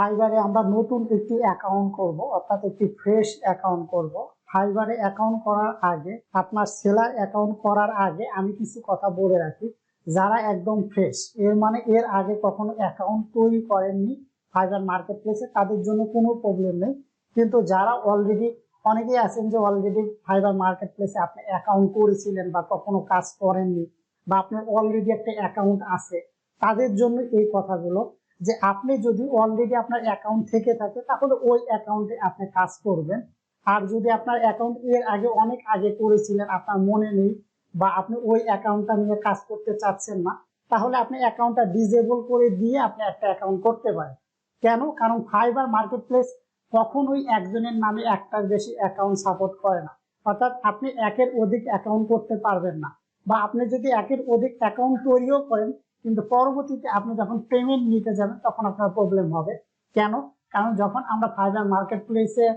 ফাইবারে আমরা নতুন একটি অ্যাকাউন্ট করব, অর্থাৎ একটি ফ্রেশ অ্যাকাউন্ট করব। ফাইবারে অ্যাকাউন্ট করার আগে, আপনার সেলার অ্যাকাউন্ট করার আগে আমি কিছু কথা বলে রাখি। যারা একদম ফ্রেশ, এর মানে এর আগে কখনো অ্যাকাউন্ট তৈরি করেননি ফাইবার মার্কেট প্লেসে, তাদের জন্য কোনো প্রবলেম নেই। কিন্তু যারা অলরেডি, অনেকেই আছেন যে অলরেডি ফাইবার মার্কেট প্লেসে আপনি অ্যাকাউন্ট করেছিলেন বা কখনো কাজ করেননি, বা আপনার অলরেডি একটা অ্যাকাউন্ট আছে, তাদের জন্য এই কথাগুলো। যে আপনি যদি অলরেডি আপনার অ্যাকাউন্ট থেকে থাকে তাহলে ওই অ্যাকাউন্টে আপনি কাজ করবেন। আর যদি আপনার অ্যাকাউন্ট এর আগে অনেক আগে করেছিলেন, আপনার মনে নেই, বা আপনি ওই অ্যাকাউন্টটা নিয়ে কাজ করতে চাচ্ছেন না, তাহলে আপনি অ্যাকাউন্টটা ডিসেবল করে দিয়ে আপনি একটা অ্যাকাউন্ট করতে পারেন। কেন? কারণ ফাইবার মার্কেট প্লেস কখনোই একজনের নামে একটার বেশি অ্যাকাউন্ট সাপোর্ট করে না। অর্থাৎ আপনি একের অধিক অ্যাকাউন্ট করতে পারবেন না, বা আপনি যদি একের অধিক অ্যাকাউন্ট তৈরিও করেন কিন্তু পরবর্তীতে আপনি যখন পেমেন্ট নিতে যাবেন তখন আপনার প্রবলেম হবে। কেন? কারণ যখন আমরা ফাইবার মার্কেট প্লেসে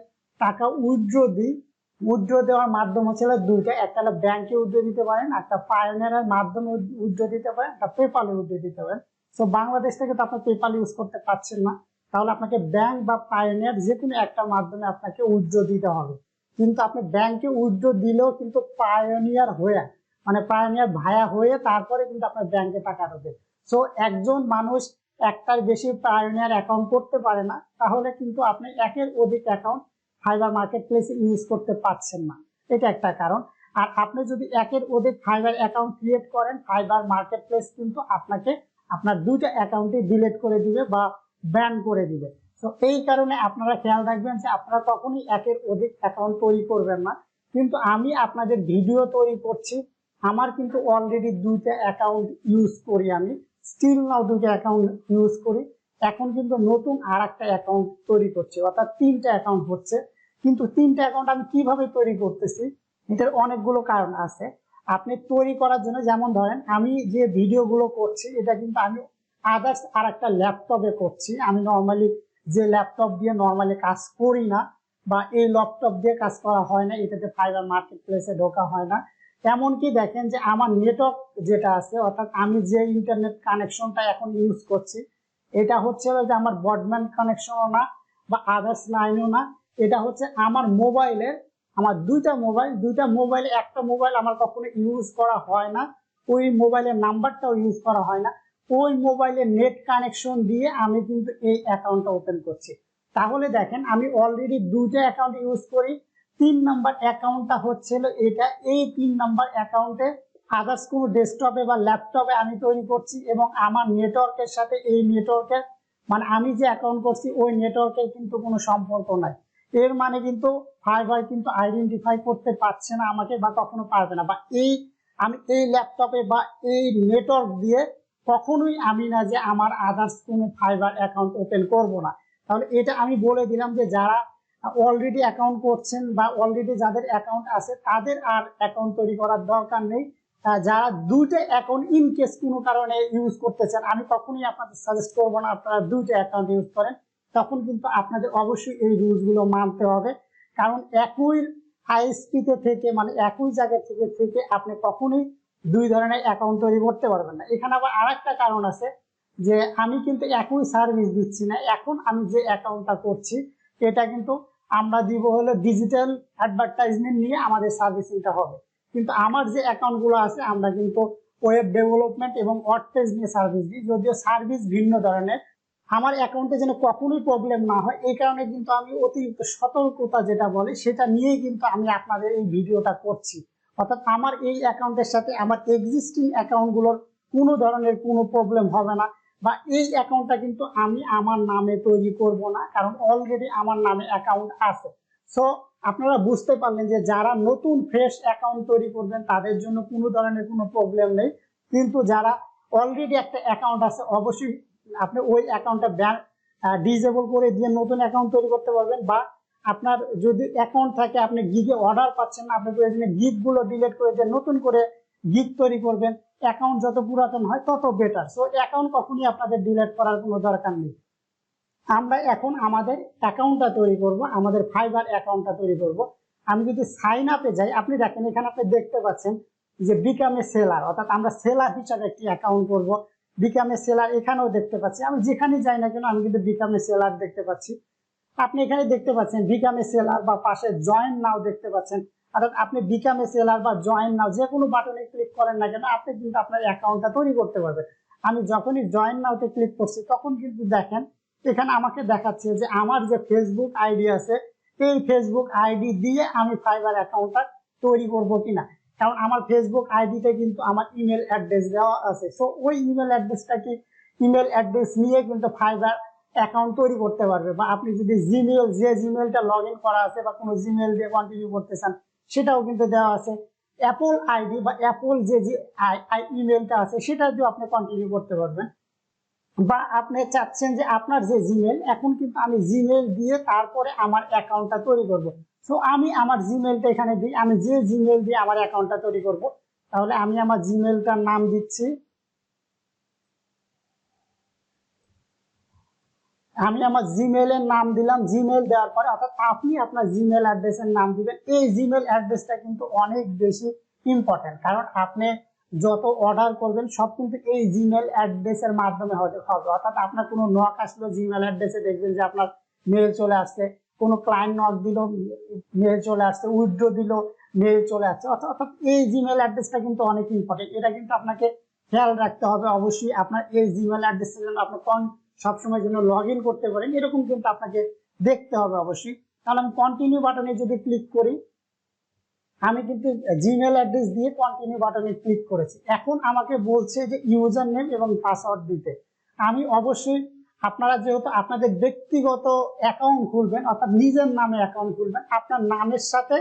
টাকা উইথড্র দিই, উইথড্র দেওয়ার মাধ্যম হচ্ছে দুইটা, একটা হলো ব্যাংকে উইথড্র দিতে পারেন, একটা পায়োনিয়ারের মাধ্যমে উইথড্র দিতে পারেন, একটা পেপালে উইথড্র দিতে পারেন। তো বাংলাদেশ থেকে তো আপনি পেপাল ইউজ করতে পারছেন না, তাহলে আপনাকে ব্যাংক বা পায়োনিয়ার যে কোনো একটা মাধ্যমে আপনাকে উইথড্র দিতে হবে। কিন্তু আপনি ব্যাংকে উইথড্র দিলেও কিন্তু পায়োনিয়ার হয়ে, মানে পায়োনিয়ার ভায়া হয়ে তারপরে কিন্তু আপনার ব্যাংকে টাকা ঢোকে। সো একজন মানুষ একটার বেশি পায়োনিয়ার অ্যাকাউন্ট করতে পারে না, তাহলে কিন্তু আপনি একের অধিক অ্যাকাউন্ট ফাইবার মার্কেট প্লেসে ইউজ করতে পারছেন না, এটা একটা কারণ। আর আপনি যদি একের অধিক ফাইবার অ্যাকাউন্ট ক্রিয়েট করেন, ফাইবার মার্কেট প্লেস কিন্তু আপনাকে আপনার দুইটা অ্যাকাউন্টে ডিলিট করে দিবে বা ব্যান করে দিবে। তো এই কারণে আপনারা খেয়াল রাখবেন যে আপনারা কখনই একের অধিক অ্যাকাউন্ট তৈরি করবেন না। কিন্তু আমি আপনাদের ভিডিও তৈরি করছি, আমার কিন্তু অলরেডি দুইটা অ্যাকাউন্ট ইউজ করি, আমি স্টিল নাও দুইটা অ্যাকাউন্ট ইউজ করি। এখন কিন্তু নতুন আর একটা অ্যাকাউন্ট তৈরি করছি, অর্থাৎ তিনটা অ্যাকাউন্ট হচ্ছে। কিন্তু তিনটা অ্যাকাউন্ট আমি কিভাবে তৈরি করতেছি, এটার অনেকগুলো কারণ আছে। আপনি তৈরি করার জন্য, যেমন ধরেন আমি যে ভিডিওগুলো করছি এটা কিন্তু আমি আদার্স আর একটা ল্যাপটপে করছি। আমি নর্মালি যে ল্যাপটপ দিয়ে নর্মালি কাজ করি না, বা এই ল্যাপটপ দিয়ে কাজ করা হয় না, এটাতে ফাইবার মার্কেট প্লেসে ঢোকা হয় না। এমনকি দেখেন যে আমার নেটওয়ার্ক যেটা আছে, অর্থাৎ আমি যে ইন্টারনেট কানেকশনটা এখন ইউজ করছি, এটা হচ্ছে যে আমার ব্রডব্যান্ড কানেকশনও না বা আদার্স লাইনও না। এটা হচ্ছে আমার মোবাইলের, আমার দুইটা মোবাইলে একটা মোবাইল আমার কখনো ইউজ করা হয় না, ওই মোবাইলের নাম্বারটাও ইউজ করা হয় না, ওই মোবাইলের নেট কানেকশন দিয়ে আমি কিন্তু এই অ্যাকাউন্টটা ওপেন করছি। তাহলে দেখেন আমি অলরেডি দুইটা অ্যাকাউন্ট ইউজ করি। 3 নাম্বার অ্যাকাউন্টটা হচ্ছিল এটা, এই 3 নাম্বার অ্যাকাউন্টে আদার্স কোনো ডেস্কটপে বা ল্যাপটপে আমি তৈরি করছি, এবং আমার নেটওয়ার্কের সাথে এই নেটওয়ার্কের, মানে আমি যে অ্যাকাউন্ট করছি ওই নেটওয়ার্কের কিন্তু কোনো সম্পর্ক নাই। এর মানে কিন্তু ফাইবার কিন্তু আইডেন্টিফাই করতে পারছে না আমাকে, বা কখনো পারবে না। বা আমি এই ল্যাপটপে বা এই নেটওয়ার্ক দিয়ে কখনোই আমি না যে আমার আদার্স কোনো ফাইবার অ্যাকাউন্ট ওপেন করব না। তাহলে এটা আমি বলে দিলাম যে যারা অলরেডি অ্যাকাউন্ট করছেন বা অলরেডি যাদের অ্যাকাউন্ট আছে তাদের আর অ্যাকাউন্ট তৈরি করার দরকার নেই। যারা দুইটা অ্যাকাউন্ট ইন কেস কোনো কারণে ইউজ করতে চান, আমি কখনোই আপনাদের সাজেস্ট করবো না আপনারা দুইটা অ্যাকাউন্ট ইউজ করেন। তখন কিন্তু আপনাদের অবশ্যই এই রুলস গুলো মানতে হবে, কারণ একই আইএসপিতে থেকে, মানে একই জায়গা থেকে থেকে আপনি কখনোই দুই ধরনের অ্যাকাউন্ট তৈরি করতে পারবেন না। এখানে আবার আরেকটা কারণ আছে, যে আমি কিন্তু একই সার্ভিস দিচ্ছি না। এখন আমি যে অ্যাকাউন্টটা করছি এটা কিন্তু আমরা দিব হলো ডিজিটাল অ্যাডভার্টাইজমেন্ট নিয়ে আমাদের সার্ভিসিংটা হবে। কিন্তু আমার যে অ্যাকাউন্ট গুলো আছে আমরা কিন্তু ওয়েব ডেভেলপমেন্ট এবং ওয়ার্ডপ্রেস নিয়ে সার্ভিস দিই, যদিও সার্ভিস ভিন্ন ধরনের। আমার অ্যাকাউন্টে যেন কখনোই প্রবলেম না হয় এই কারণে কিন্তু আমি অতিরিক্ত সতর্কতা যেটা বলে সেটা নিয়েই কিন্তু আমি আপনাদের এই ভিডিওটা করছি। অর্থাৎ আমার এই অ্যাকাউন্টের সাথে আমার এক্সিস্টিং অ্যাকাউন্টগুলোর কোনো ধরনের কোনো প্রবলেম হবে না, বা এই অ্যাকাউন্টটা কিন্তু আমি আমার নামে তৈরি করব না, কারণ অলরেডি আমার নামে অ্যাকাউন্ট আছে। সো আপনারা বুঝতে পারলেন যে যারা নতুন ফ্রেশ অ্যাকাউন্ট তৈরি করবেন তাদের জন্য কোনো ধরনের কোনো প্রবলেম নেই। কিন্তু যারা অলরেডি একটা অ্যাকাউন্ট আছে অবশ্যই আপনি ওই অ্যাকাউন্টটা ডিসেবল করে দিয়ে নতুন অ্যাকাউন্ট তৈরি করতে পারবেন। বা আপনার যদি অ্যাকাউন্ট থাকে আপনি গিগে অর্ডার পাচ্ছেন না, আপনি প্রয়োজনে গিগ গুলো ডিলিট করে দিয়ে নতুন করে গিগ তৈরি করবেন। অ্যাকাউন্ট যত পুরাতন হয় তত বেটার। সো অ্যাকাউন্ট কখনই আপনাদের ডিলিট করার কোনো দরকার নেই। আমরা এখন আমাদের অ্যাকাউন্টটা তৈরি করব, আমাদের ফাইবার অ্যাকাউন্টটা তৈরি করব। আমি যদি সাইন আপে যাই, আপনি দেখেন এখানে আপনি দেখতে পাচ্ছেন যে বিকাম এ সেলার, অর্থাৎ আমরা সেলার হিসাবে একটি অ্যাকাউন্ট করব। বিকাম এ সেলার এখানেও দেখতে পাচ্ছি। আমি যেখানে যাই না কেন আমি কিন্তু বিকাম এ সেলার দেখতে পাচ্ছি। আপনি এখানে দেখতে পাচ্ছেন বিকাম এ সেলার বা পাশে জয়েন নাও দেখতে পাচ্ছেন। অর্থাৎ আপনি বিকাম এ সেলার বা জয়েন নাও যে কোনো বাটনে ক্লিক করেন না কেন আপনি কিন্তু আপনার অ্যাকাউন্টটা তৈরি করতে পারবেন। আমি যখনই জয়েন নাওতে ক্লিক করছি তখন কিন্তু দেখেন এখানে আমাকে দেখাচ্ছে যে আমার যে ফেসবুক আইডি আছে এই ফেসবুক আইডি দিয়ে আমি ফাইবার অ্যাকাউন্টটা তৈরি করব কিনা। কারণ আমার ফেসবুক আইডিতে কিন্তু আমার ইমেল অ্যাড্রেস দেওয়া আছে। সো ওই ইমেল অ্যাড্রেসটা কি ইমেল অ্যাড্রেস নিয়ে কিন্তু ফাইবার অ্যাকাউন্ট তৈরি করতে পারবে। বা আপনি যদি জিমেল যে জিমেলটা লগ ইন করা আছে বা কোনো জিমেল দিয়ে কন্টিনিউ করতে চান সেটাও কিন্তু দেওয়া আছে। অ্যাপল আইডি বা অ্যাপল যে ইমেলটা আছে সেটা দিয়ে আপনি কন্টিনিউ করতে পারবেন। বা আপনি চাচ্ছেন যে আপনার যে জিমেল এখন কিন্তু আমি জিমেল দিয়ে তারপরে আমার অ্যাকাউন্টটা তৈরি করব। সো আমি আমার জিমেলটা এখানে দিই। আমি যে জিমেল দিয়ে আমার অ্যাকাউন্টটা তৈরি করব তাহলে আমি আমার জিমেলটার নাম দিচ্ছি। আমি আমার জিমেলের নাম দিলাম। জিমেল দেওয়ার পরে অর্থাৎ আপনি আপনার জিমেল অ্যাড্রেসের নাম দিবেন। এই জিমেল অ্যাড্রেসটা কিন্তু অনেক বেশি ইম্পর্টেন্ট, কারণ আপনি যত অর্ডার করবেন সব কিন্তু এই জিমেল অ্যাড্রেসের মাধ্যমে হবে। অর্থাৎ আপনার কোনো নক আসলো জিমেল অ্যাড্রেসে দেখবেন যে আপনার মেল চলে আসছে, কোনো ক্লায়েন্ট নক দিল মেল চলে আসছে, উইথড্র দিল মেল চলে আসছে। অর্থাৎ এই জিমেল অ্যাড্রেসটা কিন্তু অনেক ইম্পর্টেন্ট। এটা কিন্তু আপনাকে খেয়াল রাখতে হবে। অবশ্যই আপনার এই জিমেল অ্যাড্রেসের জন্য আপনি সবসময় যেন লগ ইন করতে পারেন এরকম কিন্তু আপনাকে দেখতে হবে অবশ্যই। তাহলে আমি কন্টিনিউ বাটনে যদি ক্লিক করি আমি কিন্তু জিমেল অ্যাড্রেস দিয়ে কন্টিনিউ বাটনে ক্লিক করেছি। এখন আমাকে বলছে যে ইউজার নেম এবং পাসওয়ার্ড দিতে। আমি অবশ্যই আপনারা যেহেতু আপনাদের ব্যক্তিগত অ্যাকাউন্ট খুলবেন অর্থাৎ নিজের নামে অ্যাকাউন্ট খুলবেন আপনার নামের সাথে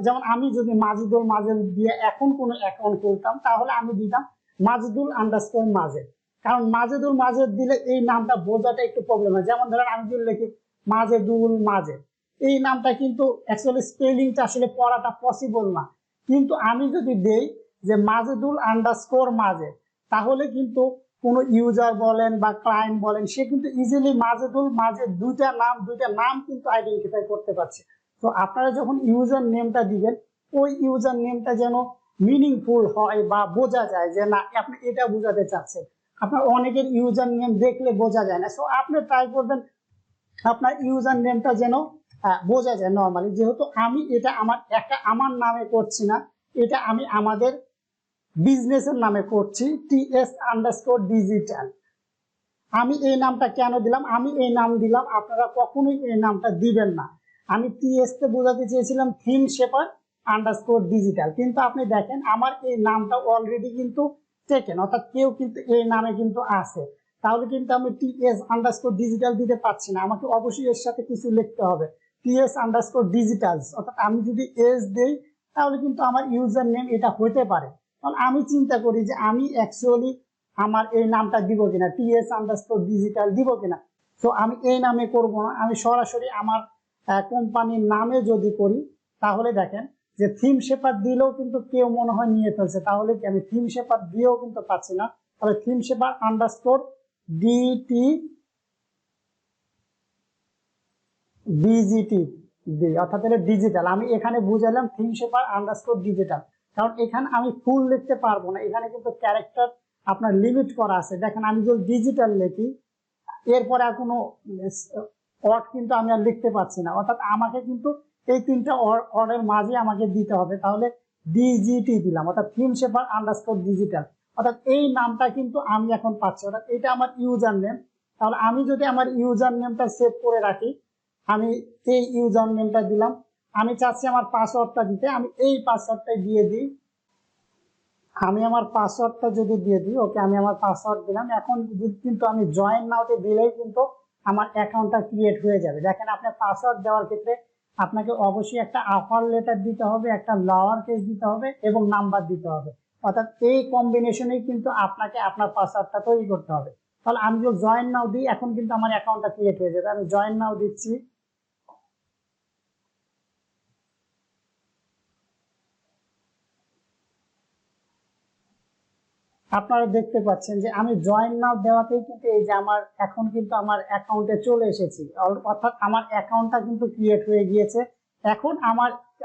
যেমন আমি যদি মাজেদুল মাজেদ দিয়ে এখন কোনো অ্যাকাউন্ট খুলতাম তাহলে আমি দিতাম মাজেদুল আন্ডারস্কোর মাজেদ। কারণ মাজেদুল মাজেদ দিলে এই নামটা বোঝাটা একটু প্রবলেম হয়। যেমন ধরেন আমি যদি লিখি মাজেদুল মাজেদ এই নামটা কিন্তু অ্যাকচুয়ালি স্পেলিংটা আসলে পড়াটা পসিবল না। কিন্তু আমি যদি দেই যে মাজেদুল আন্ডারস্কোর মাজেদ তাহলে কিন্তু কোনো ইউজার বলেন বা ক্লায়েন্ট বলেন সে কিন্তু ইজিলি মাজেদুল মাজেদ দুইটা নাম কিন্তু আইডেন্টিফাই করতে পারছে। তো আপনারা যখন ইউজার নেমটা দিবেন ওই ইউজার নেমটা যেন মিনিংফুল হয় বা বোঝা যায় যে না আপনি এটা বোঝাতে চাচ্ছেন। আপনার অনেকের ইউজার নেম দেখলে বোঝা যায় না। সো আপনি ট্রাই করবেন আপনার ইউজার নেমটা যেন বোঝা যায় নর্মালি। যেহেতু আমি এটা আমার নামে করছি না, এটা আমি আমাদের বিজনেসের নামে করছি TS_digital। আমি এই নামটা কেন দিলাম? আমি এই নাম দিলাম, আপনারা কখনোই এই নামটা দিবেন না। আমি TS তে বোঝাতে চেয়েছিলাম থিম শেপার আন্ডারস্কোর ডিজিটাল, কিন্তু আপনি দেখেন আমার এই নামটা অলরেডি কিন্তু টেকেন, অর্থাৎ কেউ কিন্তু এই নামে কিন্তু আছে। তাহলে কিন্তু আমি TS_digital দিতে পারছি না। আমাকে অবশ্যই এর সাথে কিছু লিখতে হবে TS_digital। অর্থাৎ আমি যদি এস দেই তাহলে কিন্তু আমার ইউজার নেম এটা হতে পারে। তাহলে আমি চিন্তা করি যে আমি অ্যাকচুয়ালি আমার এই নামটা দিব কিনা, TS_digital দিব কিনা। তো আমি এই নামে করব না, আমি সরাসরি আমার কোম্পানির নামে যদি করি তাহলে দেখেন যে থিম শেপার দিলেও কিন্তু কেউ মনে হয় নিয়ে ফেলছে। তাহলে কি আমি থিম শেপার দিয়েও কিন্তু পাচ্ছি না। তাহলে থিম শেপার DT অর্থাৎ ডিজিটাল আমি এখানে বুঝালাম থিম শেপার _digital। কারণ এখানে আমি ফুল লিখতে পারবো না, এখানে কিন্তু ক্যারেক্টার আপনার লিমিট করা আছে। দেখেন আমি যদি ডিজিটাল লিখি এরপরে আর কোনো ওয়ার্ড কিন্তু আমি আর লিখতে পারছি না। অর্থাৎ আমাকে কিন্তু এই তিনটা ওয়ার্ডের মাঝে আমাকে দিতে হবে। তাহলে DGT দিলাম, অর্থাৎ থিম শেপার _digital। অর্থাৎ এই নামটা কিন্তু আমি এখন পাচ্ছি, অর্থাৎ এটা আমার ইউজার নেম। তাহলে আমি যদি আমার ইউজার নেমটা সেভ করে রাখি আমি এই ইউজার নেমটা দিলাম। আমি চাচ্ছি আমার পাসওয়ার্ডটা দিতে, আমি এই পাসওয়ার্ডটা দিয়ে দিই। আমি আমার পাসওয়ার্ডটা যদি দিয়ে দিই ওকে, আমি আমার পাসওয়ার্ড দিলাম। এখন কিন্তু আমি জয়েন নাওতে দিলেই কিন্তু আমার অ্যাকাউন্টটা ক্রিয়েট হয়ে যাবে। দেখেন আপনার পাসওয়ার্ড দেওয়ার ক্ষেত্রে আপনাকে অবশ্যই একটা আপার লেটার দিতে হবে, একটা লোয়ার কেস দিতে হবে এবং নাম্বার দিতে হবে। অর্থাৎ এই কম্বিনেশনেই কিন্তু আপনাকে আপনার পাসওয়ার্ডটা তৈরি করতে হবে। তাহলে আমি যদি জয়েন নাও দিই এখন কিন্তু আমার অ্যাকাউন্টটা ক্রিয়েট হয়ে যাবে। আমি জয়েন নাও দিচ্ছি। আপনারা দেখতে পাচ্ছেন যে আমি জয়েন নাও দেওয়াতেই কিন্তু এই যে আমার এখন কিন্তু আমার অ্যাকাউন্টে চলে এসেছি। অর্থাৎ আমার অ্যাকাউন্টটা কিন্তু ক্রিয়েট হয়ে গিয়েছে। এখন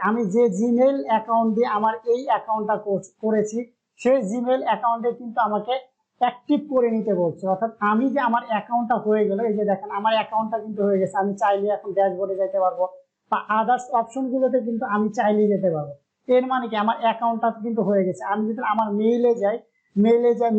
আমি যে জিমেল অ্যাকাউন্ট দিয়ে আমার এই অ্যাকাউন্টটা করেছি সেই জিমেল অ্যাকাউন্টে কিন্তু আমাকে অ্যাক্টিভ করে নিতে বলছে। অর্থাৎ আমি যে আমার অ্যাকাউন্টটা হয়ে গেল, এই যে দেখেন আমার অ্যাকাউন্টটা কিন্তু হয়ে গেছে, আমি চাইলে এখন ড্যাশবোর্ডে যেতে পারবো বা আদার্স অপশনগুলোতে কিন্তু আমি চাইলে যেতে পারবো। এর মানে কি আমার অ্যাকাউন্টটা কিন্তু হয়ে গেছে। আমি যদি আমার মেইলে যাই,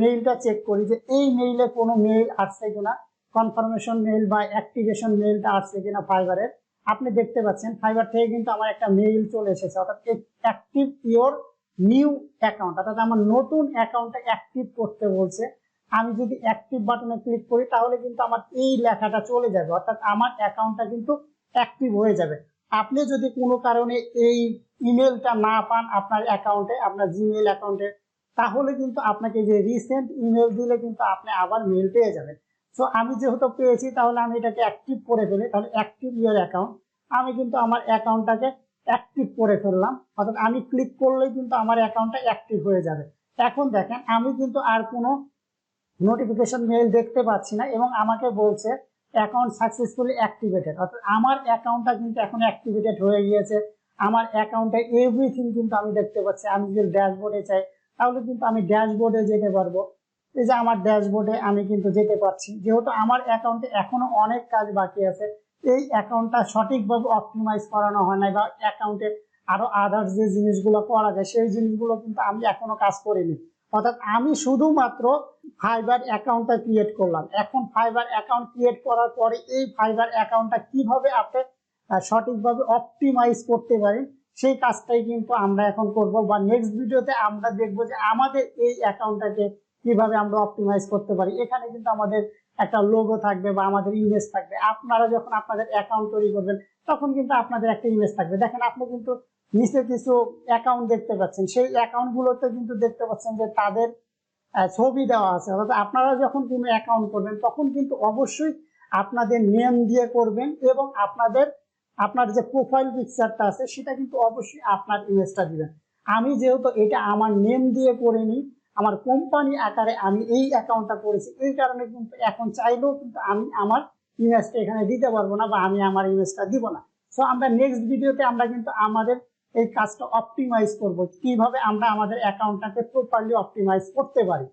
মেইলটা চেক করি যে এই মেইলে কোনো মেইল আসছে কিনা, কনফার্মেশন মেইল বা অ্যাক্টিভেশন মেইলটা আসছে কিনা ফাইবারের। আপনি দেখতে পাচ্ছেন ফাইবার থেকে কিন্তু আমার একটা মেইল চলে এসেছে, অর্থাৎ অ্যাক্টিভ ইওর নিউ অ্যাকাউন্ট, অর্থাৎ আমার নতুন অ্যাকাউন্টটা অ্যাক্টিভ করতে বলছে। আমি যদি অ্যাক্টিভ বাটনে ক্লিক করি তাহলে কিন্তু আমার এই লেখাটা চলে যাবে, অর্থাৎ আমার অ্যাকাউন্টটা কিন্তু অ্যাক্টিভ হয়ে যাবে। আপনি যদি কোনো কারণে এই ইমেলটা না পান আপনার অ্যাকাউন্টে, আপনার জিমেইল অ্যাকাউন্টে, তাহলে কিন্তু আপনাকে যে রিসেন্ট ইমেল দিলে কিন্তু আপনি আবার মেল পেয়ে যাবেন। সো আমি যেহেতু পেয়েছি তাহলে আমি এটাকে অ্যাক্টিভ করে ফেলি, তাহলে অ্যাক্টিভ ইওর অ্যাকাউন্ট, আমি কিন্তু আমার অ্যাকাউন্টটাকে অ্যাক্টিভ করে ফেললাম, অর্থাৎ আমি ক্লিক করলেই কিন্তু আমার অ্যাকাউন্টটা অ্যাক্টিভ হয়ে যাবে। এখন দেখেন আমি কিন্তু আর কোনো নোটিফিকেশন মেইল দেখতে পাচ্ছি না এবং আমাকে বলছে অ্যাকাউন্ট সাকসেসফুলি অ্যাক্টিভেটেড, অর্থাৎ আমার অ্যাকাউন্টটা কিন্তু এখন অ্যাক্টিভেটেড হয়ে গিয়েছে। আমার অ্যাকাউন্টে এভরিথিং কিন্তু আমি দেখতে পাচ্ছি। আমি যদি ড্যাশবোর্ডে চাই তাহলে কিন্তু আমি ড্যাশবোর্ডে যেতে পারবো। এই যে আমার ড্যাশবোর্ডে আমি কিন্তু যেতে পারছি, যেহেতু আমার অ্যাকাউন্টে এখনো অনেক কাজ বাকি আছে। এই অ্যাকাউন্টটা সঠিকভাবে অপটিমাইজ করানো হয় না, বা অ্যাকাউন্টে আরো আদার্স যে জিনিসগুলো করা যায় সেই জিনিসগুলো কিন্তু আমি এখনো কাজ করিনি। অর্থাৎ আমি শুধুমাত্র ফাইবার অ্যাকাউন্টটা ক্রিয়েট করলাম। এখন ফাইবার অ্যাকাউন্ট ক্রিয়েট করার পরে এই ফাইবার অ্যাকাউন্টটা কিভাবে আপনি সঠিকভাবে অপটিমাইজ করতে পারেন সেই কাজটাই কিন্তু আমরা এখন করব, বা নেক্সট ভিডিওতে আমরা দেখবো যে আমাদের এই অ্যাকাউন্টটাকে কিভাবে আমরা অপটিমাইজ করতে পারি। এখানে কিন্তু আমাদের একটা লোগো থাকবে বা আমাদের ইমেজ থাকবে। আপনারা যখন আপনাদের অ্যাকাউন্ট তৈরি করবেন তখন কিন্তু আপনাদের একটা ইমেজ থাকবে। দেখেন আপনি কিন্তু নিচে কিছু অ্যাকাউন্ট দেখতে পাচ্ছেন, সেই অ্যাকাউন্ট গুলোতে কিন্তু দেখতে পাচ্ছেন যে তাদের ছবি দেওয়া আছে। অর্থাৎ আপনারা যখন কোনো অ্যাকাউন্ট করবেন তখন কিন্তু অবশ্যই আপনাদের নেম দিয়ে করবেন এবং আপনার যে প্রোফাইল পিকচারটা আছে সেটা কিন্তু অবশ্যই আপনার ইমেজটা দিবেন। আমি যেহেতু এটা আমার নেম দিয়ে করিনি, আমার কোম্পানি আকারে আমি এই অ্যাকাউন্টটা করেছি, এই কারণে কিন্তু এখন চাইলেও কিন্তু আমি আমার ইমেজটা এখানে দিতে পারবো না বা আমি আমার ইমেজটা দিব না। সো আমরা নেক্সট ভিডিওতে আমরা কিন্তু আমাদের এই কাজটা অপটিমাইজ করব, কিভাবে আমরা আমাদের অ্যাকাউন্টটাকে প্রপারলি অপটিমাইজ করতে পারি।